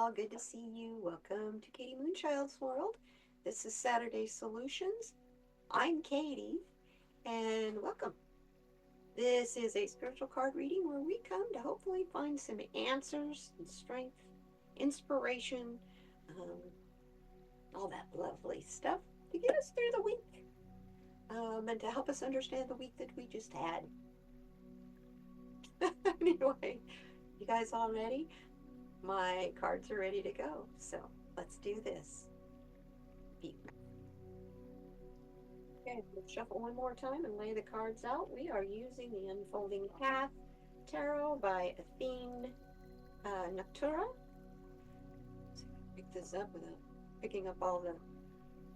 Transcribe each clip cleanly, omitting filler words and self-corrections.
all. Good to see you. Welcome to kdmoonchild's world. This is Saturday Solutions. I'm Katie, and welcome. This is a spiritual card reading where we come to hopefully find some answers and strength, inspiration, um, all that lovely stuff to get us through the week and to help us understand the week that we just had. Anyway, you guys all ready? My cards are ready to go, so let's do this. Okay, we'll shuffle one more time and lay the cards out. We are using the Unfolding Path Tarot by Athene Noctura. So pick this up without picking up all the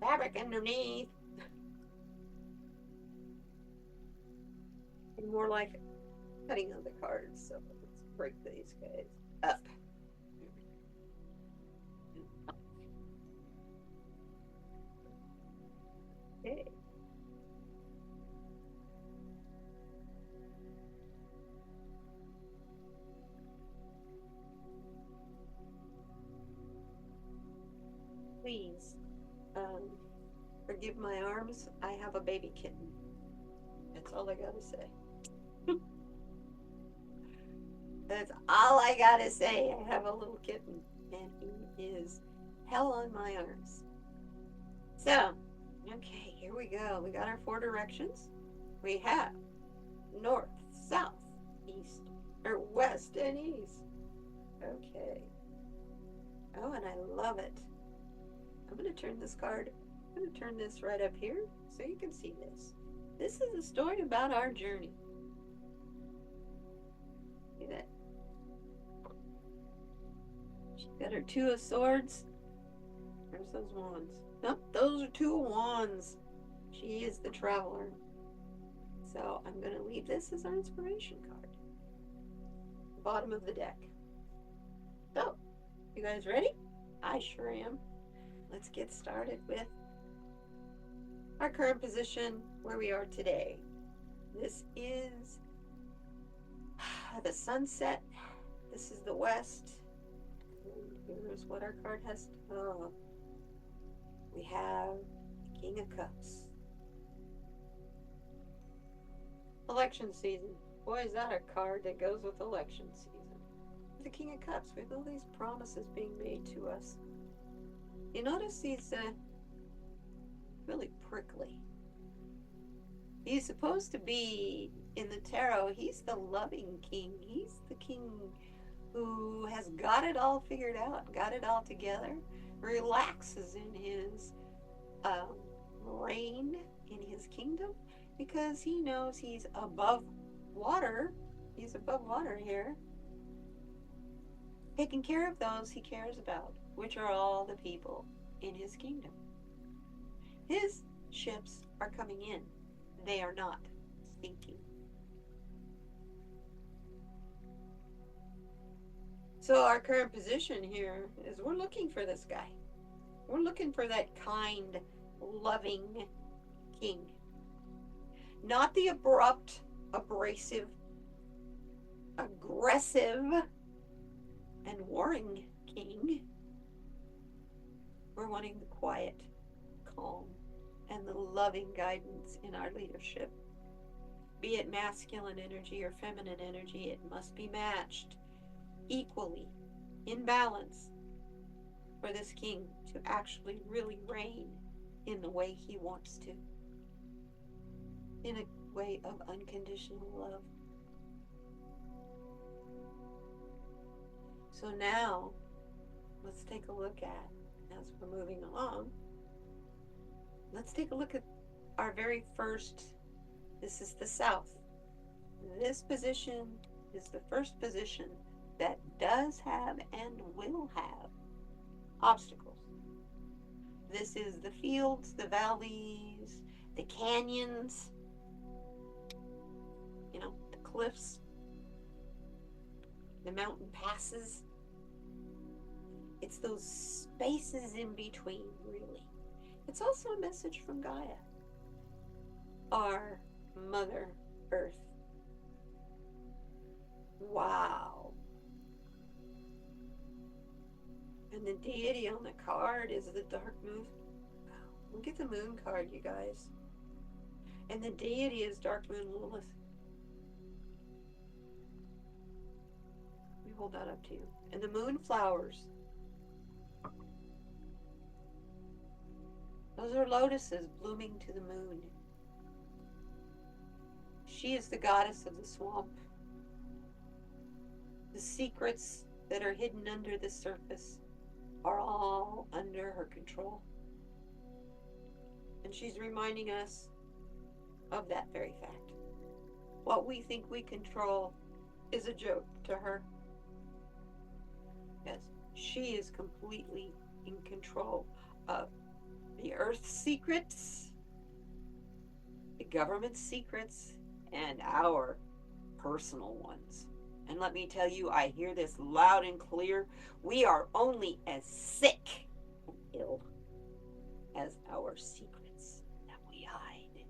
fabric underneath. And more like cutting of the cards, so let's break these guys up. Okay. Please, forgive my arms. I have a baby kitten. That's all I gotta say. That's all I gotta say. I have a little kitten, and he is hell on my arms. So, okay, here we go. We got our 4 directions. We have north, south, east, or west and east. Okay. Oh, and I love it. I'm going to turn this card, I'm going to turn this right up here so you can see this. This is a story about our journey. See that? She's got her 2 of swords. Where's those wands? Nope, those are 2 wands. She is the traveler. So I'm going to leave this as our inspiration card. Bottom of the deck. So, you guys ready? I sure am. Let's get started with our current position where we are today. This is the sunset. This is the west. Here's what our card has. We have the King of Cups. Election season. Boy, is that a card that goes with election season. The King of Cups. We have all these promises being made to us. You notice he's really prickly. He's supposed to be, in the tarot, he's the loving king. He's the king who has got it all figured out, got it all together, relaxes in his reign in his kingdom because he knows he's above water. He's above water here, taking care of those he cares about, which are all the people in his kingdom. His ships are coming in. They are not sinking. So our current position here is we're looking for this guy. We're looking for that kind, loving king. Not the abrupt, abrasive, aggressive, and warring king. We're wanting the quiet, calm, and the loving guidance in our leadership. Be it masculine energy or feminine energy, it must be matched equally, in balance, for this king to actually really reign in the way he wants to, in a way of unconditional love. So now, let's take a look at, as we're moving along, let's take a look at our very first, this is the south. This position is the first position that does have and will have obstacles. This is the fields, the valleys, the canyons, the cliffs, the mountain passes. It's those spaces in between, really. It's also a message from Gaia, our Mother Earth. Wow. And the deity on the card is the dark moon. Look at the moon card, you guys. And the deity is Dark Moon Lilith. We hold that up to you. And the moon flowers. Those are lotuses blooming to the moon. She is the goddess of the swamp. The secrets that are hidden under the surface are all under her control. And she's reminding us of that very fact. What we think we control is a joke to her. Yes, she is completely in control of the Earth's secrets, the government's secrets, and our personal ones. And let me tell you, I hear this loud and clear. We are only as sick and ill as our secrets that we hide.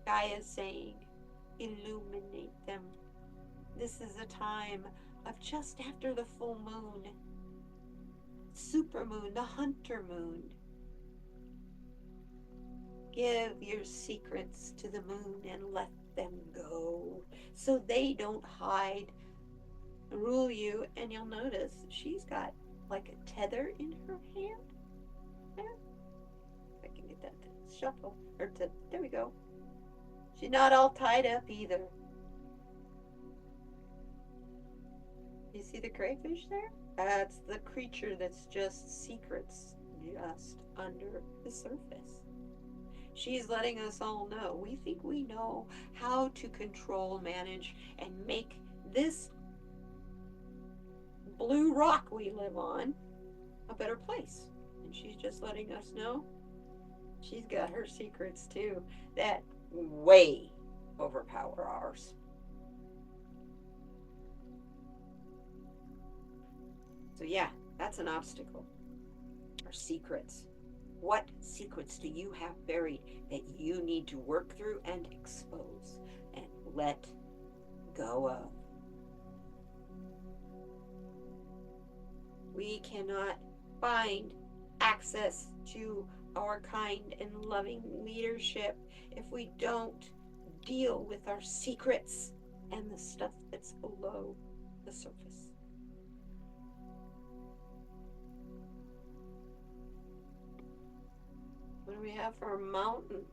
Gaia is saying, illuminate them. This is a time of just after the full moon, supermoon, the hunter moon. Give your secrets to the moon and let them go so they don't hide, rule you. And you'll notice she's got like a tether in her hand. There. If I can get that to shuffle. There we go. She's not all tied up either. You see the crayfish there? That's the creature that's just secrets just under the surface. She's letting us all know. We think we know how to control, manage, and make this blue rock we live on a better place. And she's just letting us know she's got her secrets too that way overpower ours. So yeah, that's an obstacle. Our secrets. What secrets do you have buried that you need to work through and expose and let go of? We cannot find access to our kind and loving leadership if we don't deal with our secrets and the stuff that's below the surface. What do we have for mountains?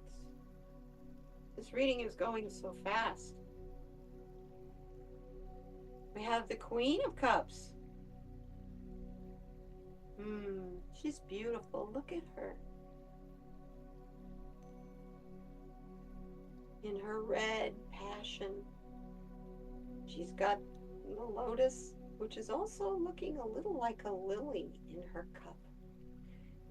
This reading is going so fast. We have the Queen of Cups. She's beautiful. Look at her. In her red passion. She's got the lotus, which is also looking a little like a lily in her cup.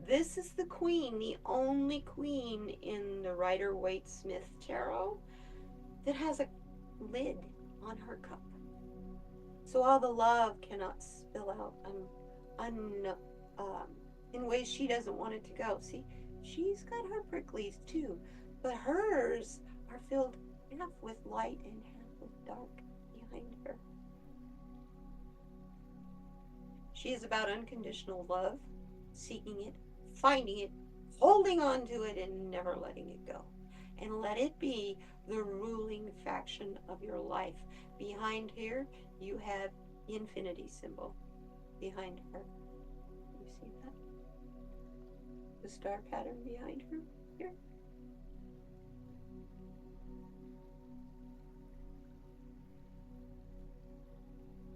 This is the queen, the only queen in the Rider-Waite-Smith Tarot that has a lid on her cup. So all the love cannot spill out in ways she doesn't want it to go. See, she's got her pricklies too, but hers are filled half with light and half with dark behind her. She is about unconditional love, seeking it, finding it, holding on to it, and never letting it go. And let it be the ruling faction of your life. Behind here, you have the infinity symbol behind her. You see that? The star pattern behind her here.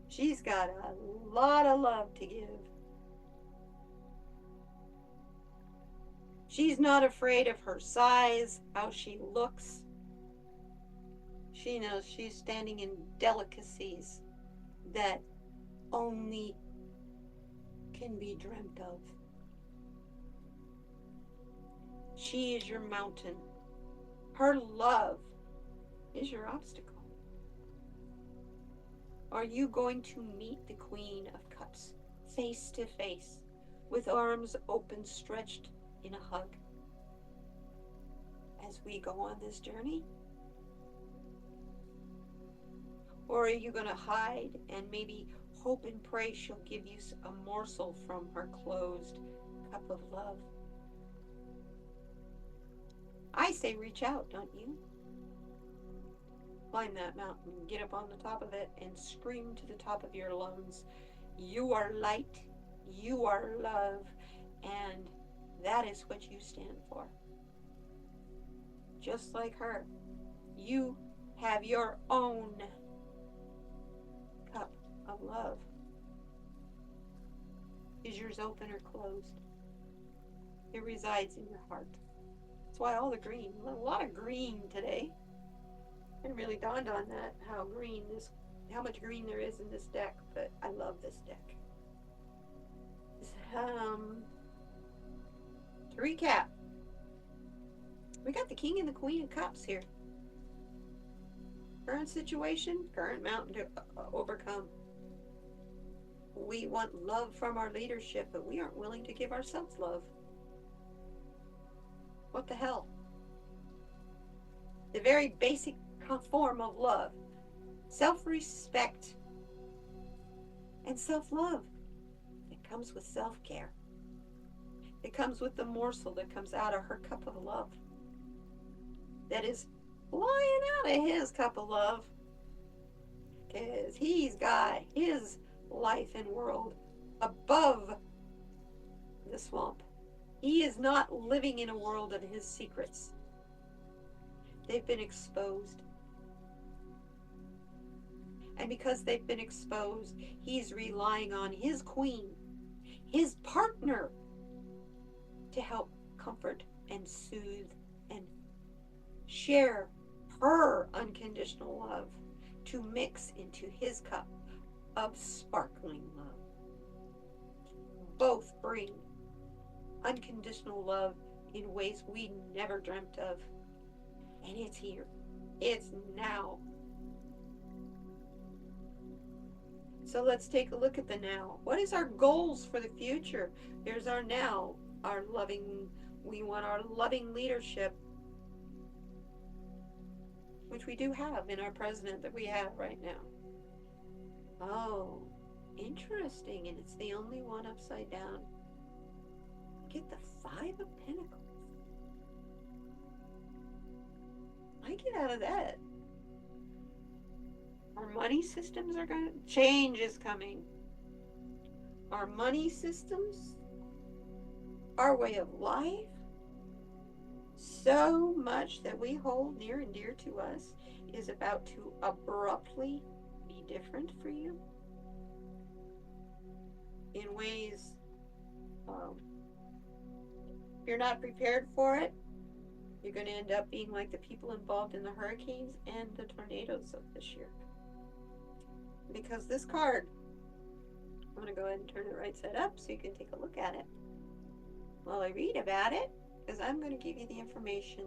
She's got a lot of love to give. She's not afraid of her size, how she looks. She knows she's standing in delicacies that only can be dreamt of. She is your mountain. Her love is your obstacle. Are you going to meet the Queen of Cups face to face, with arms open, stretched in a hug, as we go on this journey? Or are you going to hide and maybe hope and pray she'll give you a morsel from her closed cup of love. I say reach out, don't you? Climb that mountain, get up on the top of it, and scream to the top of your lungs, you are light, you are love, and that is what you stand for. Just like her, you have your own cup of love. Is yours open or closed? It resides in your heart. That's why all the green, a lot of green today. It really dawned on that, how much green there is in this deck, but I love this deck. To recap, we got the King and the Queen of Cups here. Current situation, current mountain to overcome. We want love from our leadership, but we aren't willing to give ourselves love. What the hell? The very basic form of love, self-respect and self-love. It comes with self-care. It comes with the morsel that comes out of her cup of love, that is flying out of his cup of love, because he's got his life and world above the swamp. He is not living in a world of his secrets. They've been exposed. And because they've been exposed, he's relying on his queen, his partner, to help comfort and soothe and share her unconditional love, to mix into his cup of sparkling love. Both bring unconditional love in ways we never dreamt of. And it's here. It's now. So let's take a look at the now. What is our goals for the future? Here's our now. We want our loving leadership, which we do have in our president that we have right now. Oh, interesting. And it's the only one upside down. Get the Five of Pentacles. I get out of that. Our money systems are going to change is coming. Our money systems, our way of life, so much that we hold near and dear to us is about to abruptly be different for you in ways if you're not prepared for it. You're going to end up being like the people involved in the hurricanes and the tornadoes of this year. Because this card, I'm going to go ahead and turn it right side up so you can take a look at it while I read about it, because I'm going to give you the information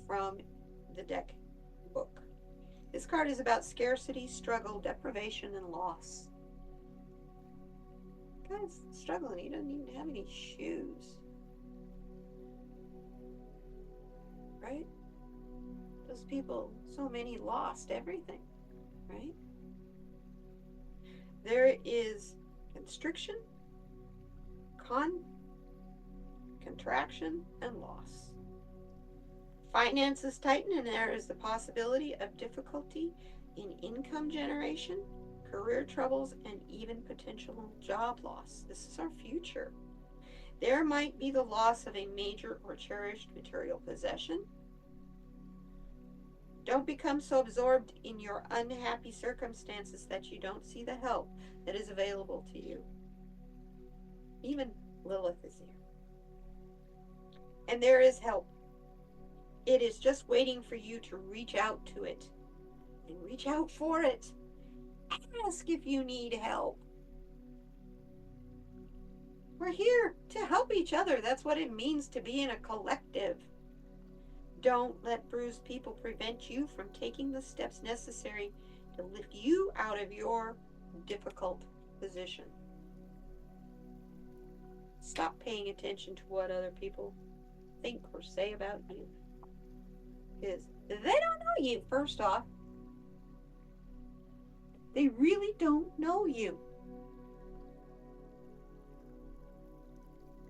from the deck book. This card is about scarcity, struggle, deprivation, and loss. Guy's struggling. He doesn't even have any shoes. Right? Those people, so many lost everything. Right? There is constriction, contraction, and loss. Finances tighten, and there is the possibility of difficulty in income generation, career troubles, and even potential job loss. This is our future. There might be the loss of a major or cherished material possession. Don't become so absorbed in your unhappy circumstances that you don't see the help that is available to you. Even Lilith is here. And there is help. It is just waiting for you to reach out to it. And reach out for it. Ask if you need help. We're here to help each other. That's what it means to be in a collective. Don't let bruised people prevent you from taking the steps necessary to lift you out of your difficult position. Stop paying attention to what other people think or say about you. Because they don't know you, first off. They really don't know you.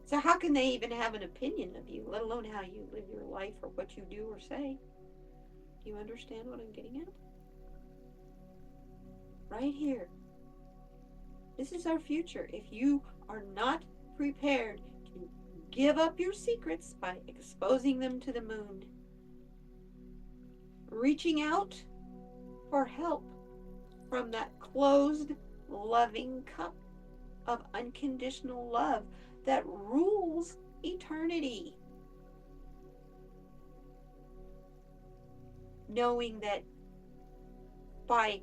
So how can they even have an opinion of you, let alone how you live your life or what you do or say? Do you understand what I'm getting at? Right here. This is our future. If you are not prepared to give up your secrets by exposing them to the moon, reaching out for help from that closed, loving cup of unconditional love that rules eternity. Knowing that by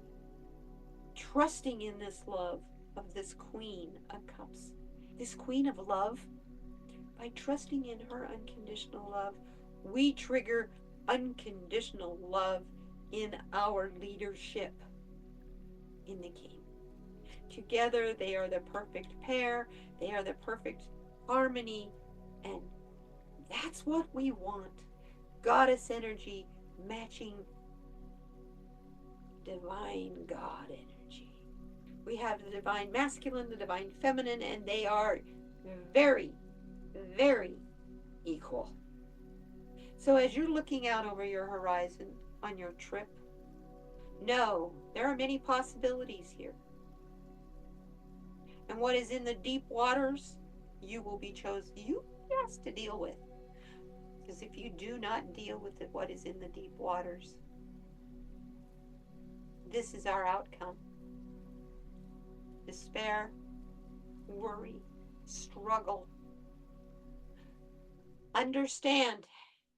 trusting in this love of this Queen of Cups, this Queen of Love, by trusting in her unconditional love, we trigger unconditional love in our leadership in the King. Together, they are the perfect pair. They are the perfect harmony. And that's what we want. Goddess energy matching divine God energy. We have the divine masculine, the divine feminine, and they are very, very equal. So as you're looking out over your horizon on your trip, know there are many possibilities here. And what is in the deep waters, you will be chosen. You have to deal with. Because if you do not deal with what is in the deep waters, this is our outcome. Despair, worry, struggle. Understand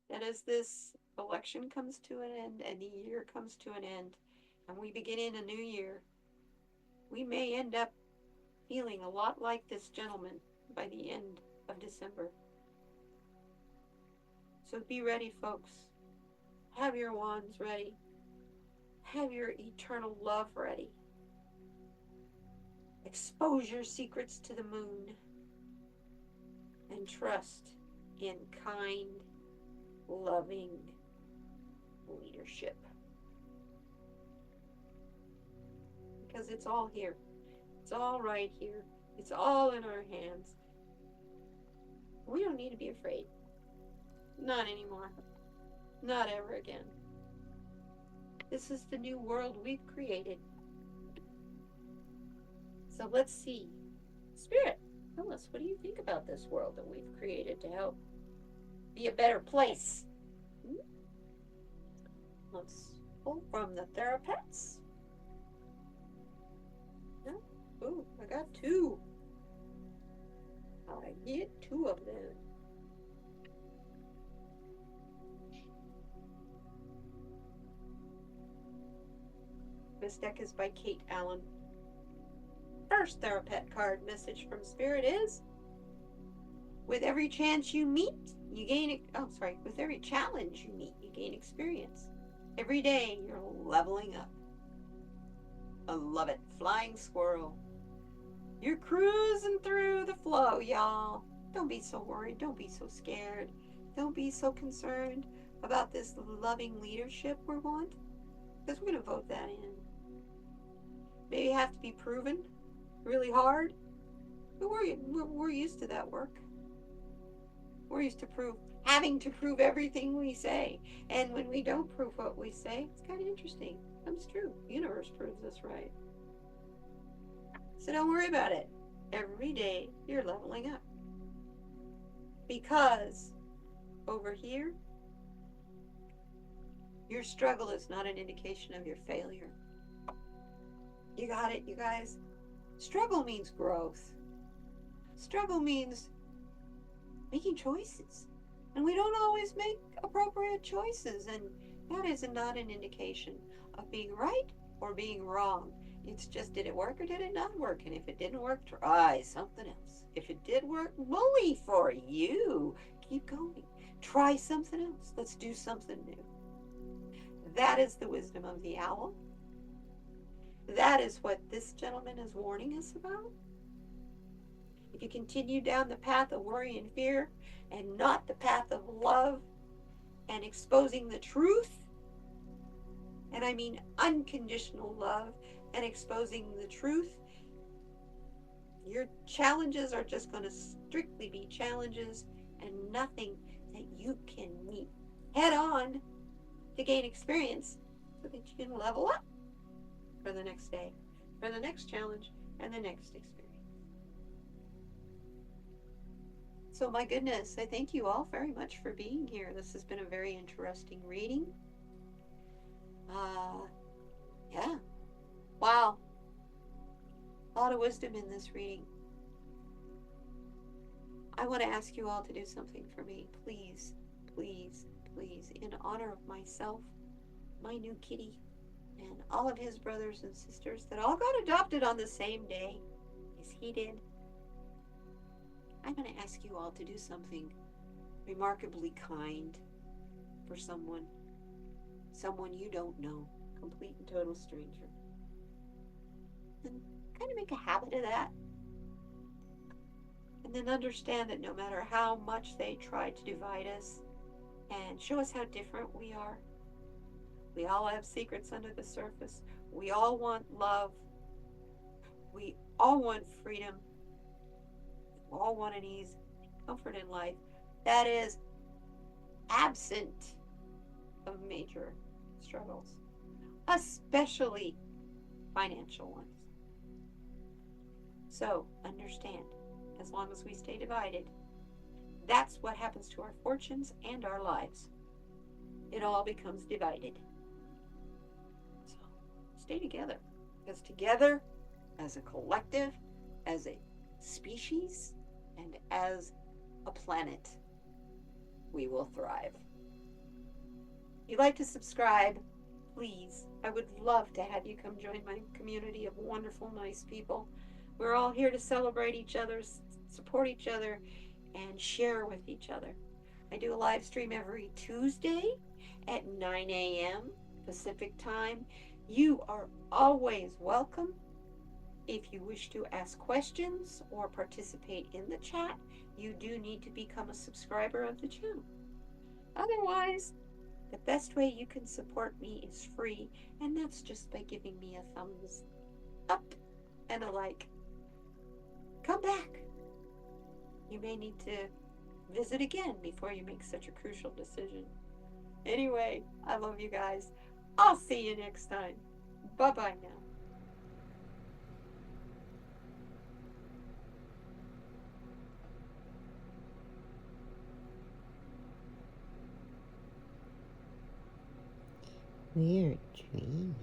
that as this election comes to an end and the year comes to an end and we begin in a new year, we may end up feeling a lot like this gentleman by the end of December. So be ready, folks. Have your wands ready. Have your eternal love ready. Expose your secrets to the moon and trust in kind, loving leadership. Because it's all here. It's all right here. It's all in our hands. We don't need to be afraid. Not anymore. Not ever again. This is the new world we've created. So let's see. Spirit, tell us, what do you think about this world that we've created to help be a better place? Let's pull from the therapists. No? Ooh, I got two. I get two of them. This deck is by Kate Allen. First therapet card message from Spirit is, with every chance you meet, you gain, with every challenge you meet, you gain experience. Every day you're leveling up. I love it. Flying squirrel. You're cruising through the flow, y'all. Don't be so worried. Don't be so scared. Don't be so concerned about this loving leadership we want, because we're going to vote that in. Maybe have to be proven really hard, but we're used to that work. We're used to having to prove everything we say, and when we don't prove what we say, it's kind of interesting. It comes true. The universe proves us right. So don't worry about it. Every day you're leveling up, because over here, your struggle is not an indication of your failure. You got it, you guys? Struggle means growth. Struggle means making choices. And we don't always make appropriate choices. And that is not an indication of being right or being wrong. It's just, did it work or did it not work? And if it didn't work, try something else. If it did work, bully for you. Keep going. Try something else. Let's do something new. That is the wisdom of the owl. That is what this gentleman is warning us about. If you continue down the path of worry and fear and not the path of love and exposing the truth, and I mean unconditional love and exposing the truth, Your challenges are just going to strictly be challenges and nothing that you can meet head on to gain experience so that you can level up for the next day, for the next challenge, and the next experience. So, my goodness, I thank you all very much for being here. This has been a very interesting reading. Yeah. Wow. A lot of wisdom in this reading. I want to ask you all to do something for me. Please, please, please, in honor of myself, my new kitty, and all of his brothers and sisters that all got adopted on the same day as he did. I'm going to ask you all to do something remarkably kind for someone you don't know, complete and total stranger. And kind of make a habit of that. And then understand that no matter how much they try to divide us and show us how different we are, we all have secrets under the surface. We all want love. We all want freedom. We all want an ease and comfort in life that is absent of major struggles, especially financial ones. So understand, as long as we stay divided, that's what happens to our fortunes and our lives. It all becomes divided. So stay together, because together, as a collective, as a species, and as a planet, we will thrive. If you'd like to subscribe, please, I would love to have you come join my community of wonderful, nice people. We're all here to celebrate each other, support each other, and share with each other. I do a live stream every Tuesday at 9 a.m. Pacific time. You are always welcome. If you wish to ask questions or participate in the chat, you do need to become a subscriber of the channel. Otherwise, the best way you can support me is free, and that's just by giving me a thumbs up and a like. Come back. You may need to visit again before you make such a crucial decision. Anyway, I love you guys. I'll see you next time. Bye-bye now. We're dreaming.